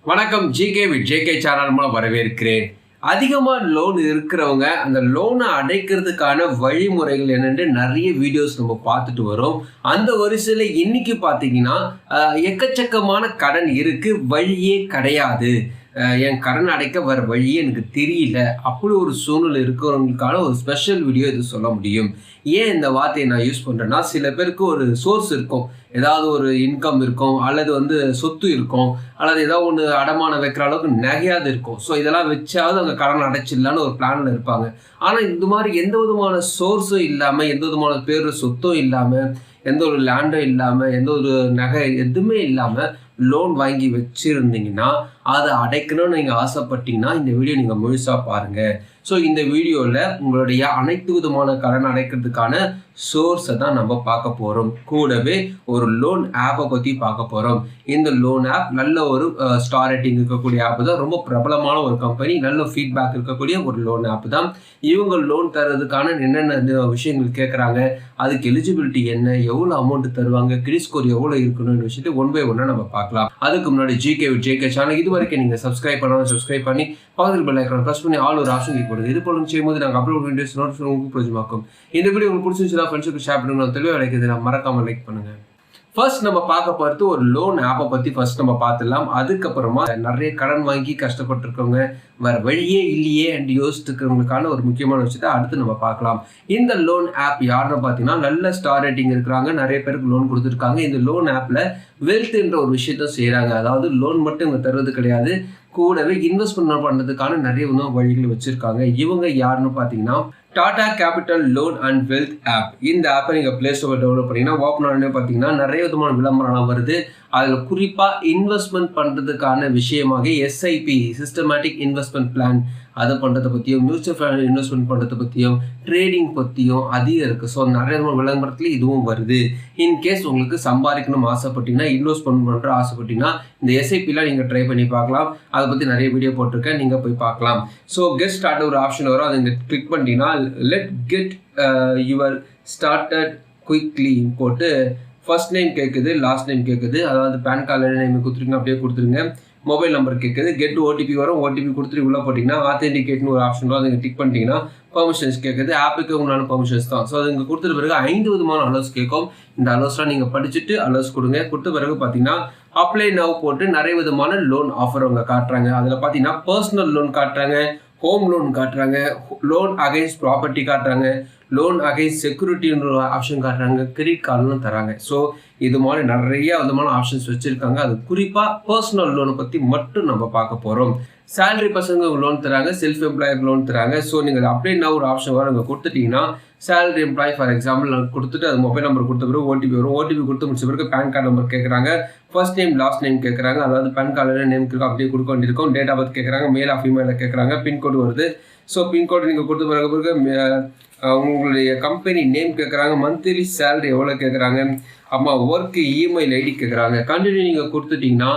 வணக்கம். GK with JK channel மூலம் வரவேற்கிறேன். அதிகமாக லோன் இருக்கிறவங்க அந்த லோனை அடைக்கிறதுக்கான வழிமுறைகள் என்னென்று நிறைய வீடியோஸ் நம்ம பார்த்துட்டு வரோம். அந்த வரிசையில் இன்னைக்கு பார்த்தீங்கன்னா எக்கச்சக்கமான கடன் இருக்கு, வழியே கிடையாது, என் கடன் அடைக்க வர வழியே எனக்கு தெரியல, அப்படி ஒரு சூழ்நிலை இருக்கிறவங்களுக்கான ஒரு ஸ்பெஷல் வீடியோ இது சொல்ல முடியும். ஏன் இந்த வார்த்தையை நான் யூஸ் பண்ணுறேன்னா, சில பேருக்கு ஒரு சோர்ஸ் இருக்கும், ஏதாவது ஒரு இன்கம் இருக்கும், அல்லது சொத்து இருக்கும், அல்லது ஏதாவது ஒன்று அடமானம் வைக்கிற அளவுக்கு நகையாது இருக்கும். ஸோ இதெல்லாம் வச்சாவது அவங்க கடன் அடைச்சிடலான்னு ஒரு பிளானில் இருப்பாங்க. ஆனால் இந்த மாதிரி எந்த விதமான சோர்ஸும் இல்லாமல், எந்த விதமான பேர் சொத்தும் இல்லாமல், எந்த ஒரு லேண்டும் இல்லாமல், எந்த ஒரு நகை எதுவுமே இல்லாமல் லோன் வாங்கி வச்சுருந்தீங்கன்னா, அதை அடைக்கணும்னு நீங்கள் ஆசைப்பட்டீங்கன்னா இந்த வீடியோ நீங்கள் முழுசாக பாருங்கள். ஸோ இந்த வீடியோவில் உங்களுடைய அனைத்து விதமான கடன் அடைக்கிறதுக்கான சோர்ஸை தான் நம்ம பார்க்க போகிறோம். கூடவே ஒரு லோன் ஆப்பை பற்றி பார்க்க போகிறோம். இந்த லோன் ஆப் நல்ல ஒரு ஸ்டார் ரேட்டிங் இருக்கக்கூடிய ஆப் தான், ரொம்ப பிரபலமான ஒரு கம்பெனி, நல்ல ஃபீட்பேக் இருக்கக்கூடிய ஒரு லோன் ஆப் தான். இவங்க லோன் தரதுக்கான என்னென்ன விஷயங்கள் கேட்குறாங்க, அதுக்கு எலிஜிபிலிட்டி என்ன, எவ்வளோ அமௌண்ட் தருவாங்க, கிரெடிட் ஸ்கோர் எவ்வளோ இருக்கணும்னு விஷயத்தை ஒன் பை ஒன்னாக நம்ம பார்க்கலாம். அதுக்கு முன்னாடி ஜிகே வித் ஜேகே சேனல் இது வரைக்கும் நீங்கள் சப்ஸ்கிரைப் பண்ணாலும் சப்ஸ்கிரைப் பண்ணி பக்கத்தில் பெல் ஐகானை ப்ரெஸ் பண்ணி ஆல் ஒரு ஆப்ஷன் கிளிக் பண்ணுங்க. இது போல செய்யும்போது நாங்கள் அப்லோட் வீடியோஸ் நோட்டிஃபிகேஷன் உங்களுக்கு பிரயோஜனமாக்கும். இந்த வீடியோ உங்களுக்கு பிடிச்சிருந்துச்சுன்னா ஃப்ரெண்ட்ஸுக்கு ஷேர் பண்ணுங்க, தெளிவாக கிடைக்குது, நான் மறக்காமல் லைக் பண்ணுங்க. ஃபர்ஸ்ட் நம்ம பார்க்க போகிறது ஒரு லோன் ஆப்பை பற்றி ஃபர்ஸ்ட் நம்ம பார்த்துடலாம். அதுக்கப்புறமா நிறைய கடன் வாங்கி கஷ்டப்பட்டுருக்கவங்க, வேற வழியே இல்லையே அண்ட் யோசிச்சுருக்கிறவங்களுக்கான ஒரு முக்கியமான விஷயத்தை அடுத்து நம்ம பார்க்கலாம். இந்த லோன் ஆப் யாருன்னு பார்த்தீங்கன்னா, நல்ல ஸ்டார் ரேட்டிங் இருக்கிறாங்க, நிறைய பேருக்கு லோன் கொடுத்துருக்காங்க. இந்த லோன் ஆப்பில் வெல்த்ன்ற ஒரு விஷயத்த செய்கிறாங்க. அதாவது லோன் மட்டும் இவங்க தருவது கிடையாது, கூடவே இன்வெஸ்ட்மெண்ட் பண்ணுறதுக்கான நிறைய வழிகள் வச்சுருக்காங்க. இவங்க யாருன்னு பார்த்தீங்கன்னா, Tata capital loan and wealth app. இந்த ஆப்பை நீங்கள் பிளே ஸ்டோர் டெவலப் பண்ணிங்கன்னா ஓப்பன் ஆனே பார்த்தீங்கன்னா நிறைய விதமான விளம்பரம் வருது. அதில் குறிப்பாக இன்வெஸ்ட்மெண்ட் பண்ணுறதுக்கான விஷயமாக எஸ்ஐபி, சிஸ்டமேட்டிக் இன்வெஸ்ட்மெண்ட் பிளான், அதை பண்ணுறதை பற்றியும், மியூச்சுவல் ஃபண்ட் இன்வெஸ்ட்மெண்ட் பண்ணுறதை பற்றியும், ட்ரேடிங் பற்றியும் அதிகம் இருக்குது. ஸோ நிறைய விளம்பரத்தில் இதுவும் வருது. இன்கேஸ் உங்களுக்கு சம்பாதிக்கணும் ஆசைப்பட்டீங்கன்னா, இன்வெஸ்ட்மெண்ட் பண்ணுற ஆசைப்பட்டீங்கன்னா இந்த எஸ்ஐபிலாம் நீங்கள் ட்ரை பண்ணி பார்க்கலாம். அதை பற்றி நிறைய வீடியோ போட்டிருக்கேன், நீங்கள் போய் பார்க்கலாம். ஸோ கெட் ஸ்டார்ட் ஒரு ஆப்ஷன் வரும், அதை இங்கே கிளிக் பண்ணிட்டீங்கன்னா let get your started quickly போட்டு ஃபர்ஸ்ட் நேம் கேட்குது, லாஸ்ட் நேம் கேட்குது, அதாவது பேன் கார்டு நேம் கொடுத்துருங்க, அப்படியே கொடுத்துருங்க. மொபைல் நம்பர் கேட்குது, கெட் ஓடிபி வரும், ஓடிபி கொடுத்துட்டு உள்ளே போட்டிங்கன்னா ஆத்தென்டிகேட்னு ஒரு ஆப்ஷன் வரும், அதை டிக் பண்ணிட்டீங்கன்னா பர்மிஷன்ஸ் கேட்குது. ஆப்புக்கு உங்களான பர்மிஷன்ஸ் தான். ஸோ அது இங்கே கொடுத்துட்ட பிறகு 5 விதமான அலோஸ் கேட்கும். இந்த அலோஸ்லாம் நீங்கள் படிச்சுட்டு அலோஸ் கொடுங்க. கொடுத்த பிறகு பார்த்தீங்கன்னா அப்ளை நவ் போட்டு நிறைய விதமான லோன் ஆஃபர் அவங்க காட்டுறாங்க. அதில் பார்த்தீங்கன்னா பர்சனல் லோன் காட்டுறாங்க, ஹோம் லோன் காட்டுறாங்க, லோன் அகைன்ஸ்ட் ப்ராப்பர்ட்டி காட்டுறாங்க, லோன் அகைன்ஸ்ட் செக்யூரிட்டின்ற ஆப்ஷன் காட்டுறாங்க, கிரெடிட் கார்டுலாம் தராங்க. ஸோ இது மாதிரி நிறைய விதமான ஆப்ஷன்ஸ் வச்சுருக்காங்க. அது குறிப்பாக பர்சனல் லோனை பற்றி மட்டும் நம்ம பார்க்க போகிறோம். சேலரி பர்சனுக்கு லோன் தராங்க, செல்ஃப் எம்ப்ளாயர் லோன் தராங்க. ஸோ நீங்கள் அப்படின்னா ஒரு ஆப்ஷன் வரும், அங்கே கொடுத்துட்டீங்கன்னா சேலரி எம்ப்ளாய் ஃபார் எக்ஸாம்பிள் கொடுத்துட்டு அது மொபைல் நம்பர் கொடுத்த பிறகு ஓடிபி வரும். ஓடிபி கொடுத்து முடிச்ச பிறகு பேன் கார்டு நம்பர் கேட்குறாங்க, ஃபர்ஸ்ட் நேம் லாஸ்ட் நேம் கேட்குறாங்க, அதாவது பேன் கார்டில் நேம் இருக்கும் அப்படியே கொடுக்க வேண்டியிருக்கும். டேட் ஆஃப் பர்த் கேட்குறாங்க, மேல் ஆஃப் ஃபீமேலில் கேட்குறாங்க, பின்கோடு வருது. ஸோ பின்கோடு நீங்கள் கொடுத்த பிறகு உங்களுடைய கம்பெனி நேம் கேட்குறாங்க, மந்த்லி சேலரி எவ்வளோ கேட்குறாங்க, அம்மா ஒர்க்கு இமெயில் ஐடி கேட்குறாங்க. கண்டினியூ நீங்கள் கொடுத்துட்டிங்கன்னா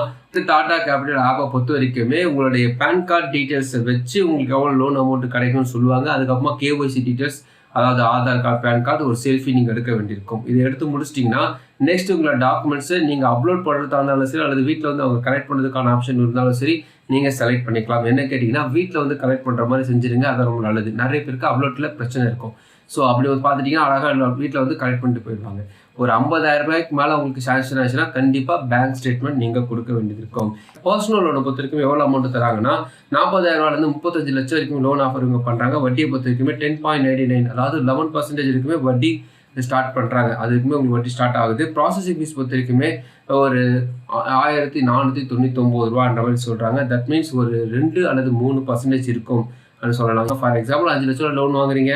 டாடா கேபிட்டல் ஆப்பை பொறுத்த வரைக்குமே உங்களுடைய பேன் கார்டு டீட்டெயில்ஸை வச்சு உங்களுக்கு எவ்வளோ லோன் அமௌண்ட் கிடைக்கும்னு சொல்லுவாங்க. அதுக்கப்புறமா கேஒய்சி டீட்டெயில்ஸ், அதாவது ஆதார் கார்டு, பேன் கார்டு, ஒரு செல்ஃபி நீங்கள் எடுக்க வேண்டியிருக்கும். இதை எடுத்து முடிச்சிட்டிங்கன்னா நெக்ஸ்ட் உங்களோட டாக்குமெண்ட்ஸை நீங்கள் அப்லோட் பண்ணுறதா இருந்தாலும் சரி, அல்லது வீட்டில் அவங்க கலெக்ட் பண்ணுறதுக்கான ஆப்ஷன் இருந்தாலும் சரி, நீங்கள் செலக்ட் பண்ணிக்கலாம். என்ன கேட்டிங்கன்னா வீட்டில் கலெக்ட் பண்ணுற மாதிரி செஞ்சுருங்க, அது ரொம்ப நல்லது. நிறைய பேருக்கு அப்லோட்டில் பிரச்சனை இருக்கும். ஸோ அப்படி பார்த்துட்டிங்கன்னா அழகாக வீட்டில் கலெக்ட் பண்ணிட்டு போயிடுவாங்க. ஒரு 50,000 ரூபாய்க்கு மேலே உங்களுக்கு சாங்ஷன் ஆச்சுன்னா கண்டிப்பாக பேங்க் ஸ்டேட்மெண்ட் நீங்கள் கொடுக்க வேண்டியது இருக்கும். பர்சனல் லோனை பொறுத்த வரைக்கும் எவ்வளோ அமௌண்ட் தராங்கன்னா 40,000 ரூபாயிலேருந்து 35 லட்சம் வரைக்கும் லோன் ஆஃபர் இவங்க பண்ணுறாங்க. வட்டியை பொறுத்த வரைக்குமே 10.99, அதாவது 11% இருக்குமே வட்டி ஸ்டார்ட் பண்ணுறாங்க. அதுக்குமே உங்களுக்கு வட்டி ஸ்டார்ட் ஆகுது. ப்ராசஸிங் ஃபீஸ் பொறுத்த வரைக்குமே ஒரு 1499 ரூபான்ற மாதிரி சொல்கிறாங்க. தட் மீன்ஸ் ஒரு 2 அல்லது 3% இருக்கும் அப்படின்னு சொல்லலாம். ஃபார் எக்ஸாம்பிள் 5 லட்ச ரூபா லோன் வாங்குறீங்க,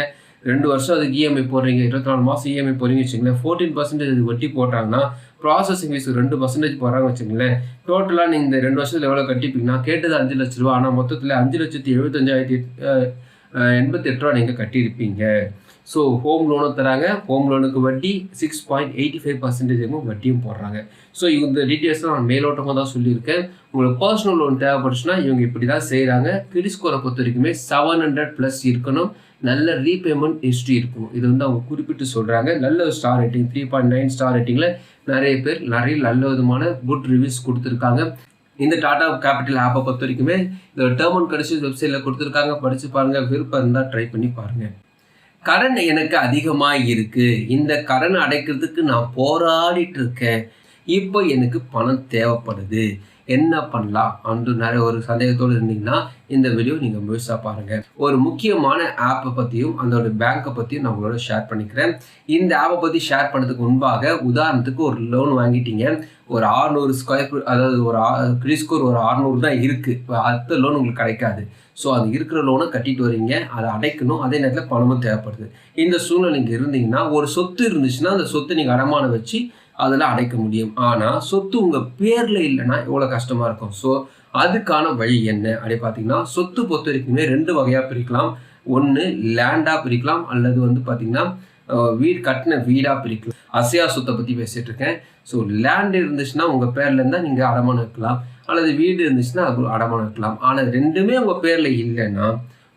2 வருஷம் அதுக்கு இஎம்ஐ போடுறீங்க, 24 மாதம் இஎம்ஐ போடுறீங்க வச்சுங்களேன், 14% அது வட்டி போட்டாங்கன்னா ப்ராசஸிங் ஃபீஸ் 2% போடுறாங்க வச்சுங்களேன். டோட்டலாக நீங்கள் இந்த 2 வருஷத்தில் எவ்வளோ கட்டிப்பீங்கன்னா, கேட்டது 5 லட்ச ரூபா, ஆனால் மொத்தத்தில் 5,75,088 ரூபா நீங்கள் கட்டியிருப்பீங்க. ஸோ ஹோம் லோனும் தராங்க, ஹோம் லோனுக்கு வட்டி 6.85% வட்டியும் போடுறாங்க. ஸோ இந்த டீட்டெயில்ஸ்லாம் நான் மேலோட்டமாக தான் சொல்லியிருக்கேன். உங்களுக்கு பர்சனல் லோன் தேவைப்படுச்சுன்னா இவங்க இப்படி தான் செய்கிறாங்க. கிரெடிட் ஸ்கோரை பொறுத்த வரைக்குமே 700+ இருக்கணும், நல்ல ரீபேமெண்ட் ஹிஸ்ட்ரி இருக்கணும். இது அவங்க குறிப்பிட்டு சொல்கிறாங்க. நல்ல ஸ்டார் ரேட்டிங் 3.9 ஸ்டார் ரேட்டிங்கில் நிறைய பேர் நல்ல விதமான குட் ரிவ்யூஸ் கொடுத்துருக்காங்க. இந்த டாடா கேபிட்டல் ஆப்பை பொறுத்த வரைக்குமே இந்த டேர்ம் அண்ட் கண்டிஷன்ஸ் வெப்சைட்டில் கொடுத்துருக்காங்க, படித்து பாருங்கள். விருப்பம் இருந்தால் ட்ரை பண்ணி பாருங்கள். கடன் எனக்கு அதிகமாக இருக்குது, இந்த கடன் அடைக்கிறதுக்கு நான் போராடிட்டு இருக்கேன், இப்போ எனக்கு பணம் தேவைப்படுது, என்ன பண்ணலாம் அன்று நிறைய ஒரு சந்தேகத்தோடு இருந்தீங்கன்னா இந்த வீடியோ நீங்கள் முழுசாக பாருங்கள். ஒரு முக்கியமான ஆப்பை பற்றியும் அதோட பேங்க்கை பற்றியும் நான் உங்களோட ஷேர் பண்ணிக்கிறேன். இந்த ஆப்பை பற்றி ஷேர் பண்ணுறதுக்கு முன்பாக உதாரணத்துக்கு ஒரு லோன் வாங்கிட்டீங்க, ஒரு 600 ஸ்கொயர் ஃபீட், அதாவது ஒரு கிரெடிட் ஸ்கோர் ஒரு 600 தான் இருக்குது, அடுத்த லோன் உங்களுக்கு கிடைக்காது. ஸோ அது இருக்கிற லோனை கட்டிட்டு வரீங்க, அதை அடைக்கணும், அதே நேரத்தில் பணமும் தேவைப்படுது. இந்த சூழ்நிலை நீங்கள் இருந்தீங்கன்னா ஒரு சொத்து இருந்துச்சுன்னா அந்த சொத்தை நீங்கள் அடமானம் வச்சு அதில் அடைக்க முடியும். ஆனால் சொத்து உங்கள் பேரில் இல்லைன்னா எவ்வளோ கஷ்டமாக இருக்கும். ஸோ அதுக்கான வழி என்ன அப்படி பார்த்தீங்கன்னா, சொத்து பொறுத்த வரைக்குமே 2 வகையாக பிரிக்கலாம். ஒன்று லேண்டாக பிரிக்கலாம், அல்லது வந்து பார்த்தீங்கன்னா வீடு கட்டின வீடாக பிரிக்கலாம். அசையா சொத்தை பற்றி பேசிகிட்டு இருக்கேன். ஸோ லேண்டு இருந்துச்சுன்னா உங்கள் பேரில் இருந்தால் நீங்கள் அடமானம் வைக்கலாம், அல்லது வீடு இருந்துச்சுன்னா அது அடமானம் வைக்கலாம். ஆனால் ரெண்டுமே உங்கள் பேரில் இல்லைன்னா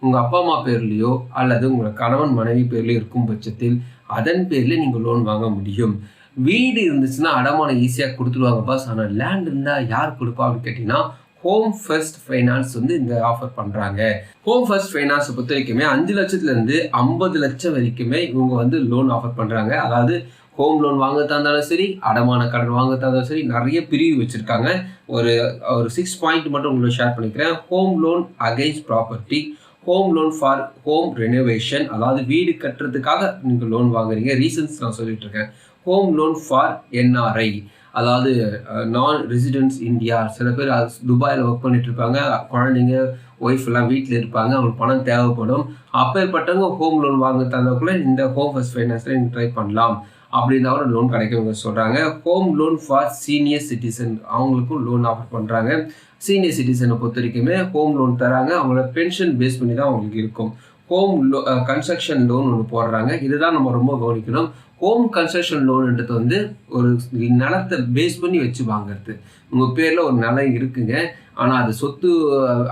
உங்கள் அப்பா அம்மா பேர்லேயோ அல்லது உங்கள் கணவன் மனைவி பேர்லேயோ இருக்கும் பட்சத்தில் அதன் பேரில் நீங்கள் லோன் வாங்க முடியும். வீடு இருந்துச்சுன்னா அடமானம் ஈஸியாக கொடுத்துருவாங்க பாஸ். ஆனால் லேண்ட் இருந்தால் யார் கொடுப்பா அப்படின்னு கேட்டிங்கன்னா ஹோம் ஃபர்ஸ்ட் ஃபைனான்ஸ் வந்து இந்த ஆஃபர் பண்ணுறாங்க. ஹோம் ஃபர்ஸ்ட் ஃபைனான்ஸை பொறுத்த வரைக்குமே 5 லட்சத்துலேருந்து 50 லட்சம் வரைக்குமே இவங்க வந்து லோன் ஆஃபர் பண்ணுறாங்க. அதாவது ஹோம் லோன் வாங்கத்தான் இருந்தாலும் சரி, அடமான கடன் வாங்கத்தான் இருந்தாலும் சரி, நிறைய பிரிவு வச்சுருக்காங்க. ஒரு 6 பாயிண்ட் மட்டும் உங்களுக்கு ஷேர் பண்ணிக்கிறேன். Home loan against property, home loan for home renovation, அதாவது வீடு கட்டுறதுக்காக நீங்கள் லோன் வாங்குறீங்க. ரீசன்ஸ் நான் சொல்லிட்டு இருக்கேன். ஹோம் லோன் ஃபார் என்ஆர்ஐ, அதாவது நான் ரெசிடென்ஸ் இந்தியா. சில பேர் துபாயில் ஒர்க் பண்ணிட்டு இருப்பாங்க, குழந்தைங்க ஒய்ஃப் எல்லாம் வீட்டில் இருப்பாங்க, அவங்களுக்கு பணம் தேவைப்படும். அப்பேற்பட்டவங்க ஹோம் லோன் வாங்க தந்தக்குள்ள இந்த ஹோம் ஃபர்ஸ்ட் ஃபைனான்ஸில் நீங்கள் ட்ரை பண்ணலாம். அப்படி இருந்தால் ஒரு லோன் கிடைக்கும் சொல்கிறாங்க. Home loan for senior citizen, அவங்களுக்கும் லோன் ஆஃபர் பண்ணுறாங்க. சீனியர் சிட்டிசனை பொறுத்த வரைக்குமே ஹோம் லோன் தராங்க, அவங்களோட பென்ஷன் பேஸ் பண்ணி தான் அவங்களுக்கு இருக்கும். ஹோம் கன்ஸ்ட்ரக்ஷன் லோன் ஒன்று போடுறாங்க. இதுதான் நம்ம ரொம்ப கவனிக்கணும். ஹோம் கன்ஸ்ட்ரக்ஷன் லோன்ன்றது வந்து ஒரு நிலத்தை பேஸ் பண்ணி வச்சு வாங்குறது. உங்கள் பேரில் ஒரு நிலம் இருக்குங்க, ஆனால் அது சொத்து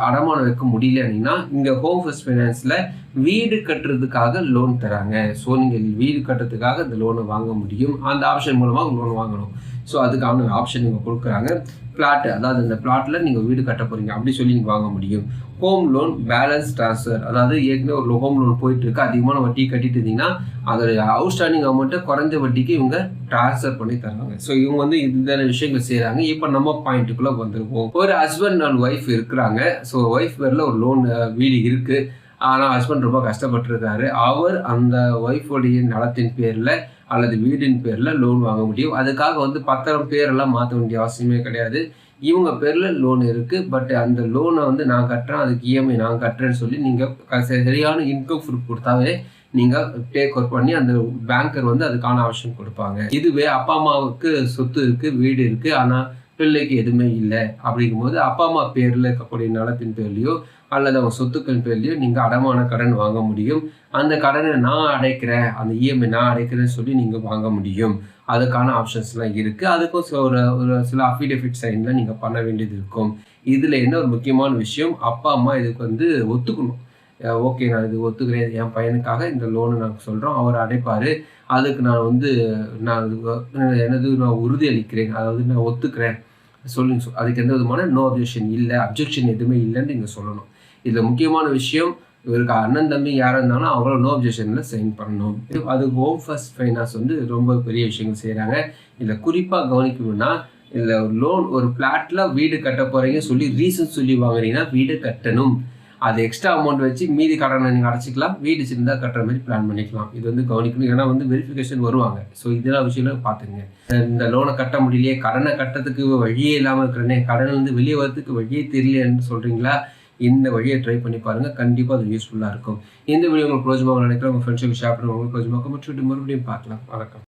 அடமானம் வைக்க முடியல அப்படின்னா இங்கே ஹோம் ஃபர்ஸ்ட் ஃபைனான்ஸில் வீடு கட்டுறதுக்காக லோன் தராங்க. ஸோ நீங்கள் வீடு கட்டுறதுக்காக இந்த லோனை வாங்க முடியும். அந்த ஆப்ஷன் மூலமாக லோன் வாங்கணும். ஸோ அதுக்கான ஆப்ஷன் நீங்கள் கொடுக்குறாங்க. பிளாட்டு, அதாவது இந்த பிளாட்டில் நீங்கள் வீடு கட்ட போகிறீங்க அப்படி சொல்லி நீங்கள் வாங்க முடியும். ஹோம் லோன் பேலன்ஸ் ட்ரான்ஸ்ஃபர், அதாவது ஏற்கனவே ஒரு ஹோம் லோன் போயிட்டு இருக்கு, அதிகமான வட்டி கட்டிட்டு இருந்தீங்கன்னா அதோடைய அவுட்ஸ்டாண்டிங் அமௌண்ட்டை குறைஞ்ச வட்டிக்கு இவங்க ட்ரான்ஸ்ஃபர் பண்ணி தராங்க. ஸோ இவங்க வந்து இந்த விஷயங்கள் செய்கிறாங்க. இப்போ நம்ம பாயிண்ட்டுக்குள்ளே வந்துருவோம். ஒரு ஹஸ்பண்ட் அண்ட் ஒய்ஃப் இருக்கிறாங்க. ஸோ ஒய்ஃப் பேரில் ஒரு லோன் வீடு இருக்குது, ஆனால் ஹஸ்பண்ட் ரொம்ப கஷ்டப்பட்டுருக்காரு. அவர் அந்த ஒய்ஃபோடைய நலத்தின் பேரில் அல்லது வீடின் பேரில் லோன் வாங்க முடியும். அதுக்காக வந்து பத்திரம் பேரெல்லாம் மாற்ற வேண்டிய அவசியமே கிடையாது. இவங்க பேரில் லோன் இருக்குது, பட் அந்த லோனை வந்து நான் கட்டுறேன், அதுக்கு இஎம்ஐ நான் கட்டுறேன்னு சொல்லி நீங்கள் சரியான இன்கம் ப்ரூஃப் கொடுத்தாவே நீங்கள் டேக் ஓவர் பண்ணி அந்த பேங்கர் வந்து அதுக்கான ஆப்ஷன் கொடுப்பாங்க. இதுவே அப்பா அம்மாவுக்கு சொத்து இருக்குது, வீடு இருக்குது, ஆனால் பிள்ளைக்கு எதுவுமே இல்லை அப்படிங்கும்போது அப்பா அம்மா பேரில் இருக்கக்கூடிய நலத்தின் பேர்லையோ அல்லது அவங்க சொத்துக்கள் பேர்லையோ நீங்கள் அடமான கடன் வாங்க முடியும். அந்த கடனை நான் அடைக்கிறேன், அந்த இஎம்ஐ நான் அடைக்கிறேன்னு சொல்லி நீங்கள் வாங்க முடியும். அதுக்கான ஆப்ஷன்ஸ்லாம் இருக்குது. அதுக்கும் ஒரு சில அஃபிடேவிட் சைன்லாம் நீங்கள் பண்ண வேண்டியது இருக்கும். இதில் என்ன ஒரு முக்கியமான விஷயம், அப்பா அம்மா இதுக்கு வந்து ஒத்துக்கணும். ஓகே, நான் இது ஒத்துக்கிறேன், என் பையனுக்காக இந்த லோனை நான் சொல்கிறோம், அவர் அடைப்பார், அதுக்கு நான் வந்து நான் உறுதி அளிக்கிறேன், அதாவது நான் ஒத்துக்கிறேன் சொல்லுங்க. அதுக்கு எந்த விதமான நோ அப்ஜெக்ஷன் இல்லை, அப்ஜெக்ஷன் எதுவுமே இல்லைன்னு நீங்கள் சொல்லணும். இதில் முக்கியமான விஷயம், இவருக்கு அண்ணன் தம்பி யாராக இருந்தாலும் அவங்கள நோ அப்ஜெக்ஷனில் சைன் பண்ணணும். அது ஹோம் ஃபர்ஸ்ட் ஃபைனான்ஸ் வந்து ரொம்ப பெரிய விஷயங்கள் செய்கிறாங்க. இதில் குறிப்பாக கவனிக்கணும்னா, இதில் ஒரு லோன் ஒரு பிளாட்டில் வீடு கட்ட போகிறீங்க சொல்லி ரீசன் சொல்லி வாங்குறீங்கன்னா வீடு கட்டணும், அது எக்ஸ்ட்ரா அமௌண்ட் வச்சு மீதி கடனை நீங்கள் அடைச்சிக்கலாம், வீடு சின்னதாக கட்டுற மாதிரி பிளான் பண்ணிக்கலாம். இது வந்து கவனிக்கணும், ஏன்னா வந்து வெரிஃபிகேஷன் வருவாங்க. ஸோ இதெல்லாம் விஷயம் பார்த்துங்க. இந்த லோனை கட்ட முடியலையே, கடனை கட்டுறதுக்கு வழியே இல்லாமல் இருக்கிறனே, கடன்லேருந்து வெளியே வரதுக்கு வழியே தெரியலன்னு சொல்கிறீங்களா, இந்த வழியை ட்ரை பண்ணி பாருங்கள், கண்டிப்பாக அது யூஸ்ஃபுல்லாக இருக்கும். இந்த வீடியோ உங்களுக்கு பிரோஜனமாக நினைக்கிறேன், உங்கள் ஃப்ரெண்ட்ஸுக்கு ஷேர் பண்ணுங்க, உங்களுக்கு பிரோஜனமாக மறுபடியும் பார்க்கலாம். வணக்கம்.